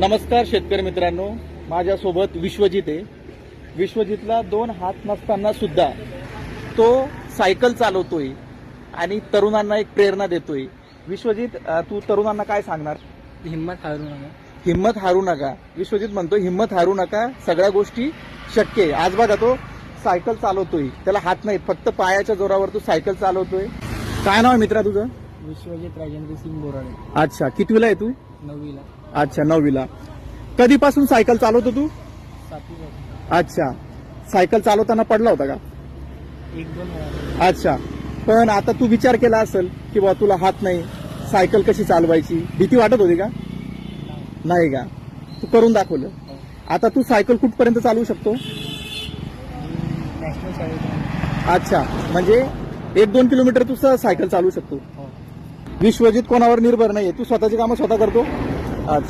नमस्कार शेतकरी मित्रांनो, माझ्यासोबत विश्वजित आहे. विश्वजितला 2 हात नसताना सुद्धा तो सायकल चालवतोय आणि तरुणांना एक प्रेरणा देतोय. विश्वजित, तू तरुणांना काय सांगणार? हिम्मत हारू नका. हिम्मत हारू नका. विश्वजित म्हणतो हिम्मत हारू नका, सगळ्या गोष्टी शक्य आहे. आज बघा तो सायकल चालवतोय, त्याला हात नाहीत, फक्त पायाच्या जोरावर तो सायकल चालवतोय. काय नाव आहे मित्रा तुझं? विश्वजित राजेंद्र सिंग बोराडे. अच्छा, कितवीला आहे तू? 9वीला. अच्छा, 9वीला. कधीपासून सायकल चालवतो तू? 7वी. अच्छा, सायकल चालवताना पडला होता का? 1-2 वेळा. अच्छा, पण आता तू विचार केला असेल की बा तुला हात नाही, सायकल कशी चालवायची, भीती वाटत होती का? नाही का? तू करून दाखवलं. आता तू सायकल कुठपर्यंत चालवू शकतो? नॅशनल शाळेत. अच्छा, म्हणजे 1-2 किलोमीटर तू सायकल चालवू शकतो. हो. विश्वजित कोणावर निर्भर नाहीये, तू स्वतःची कामं स्वतः करतो. अच्छा.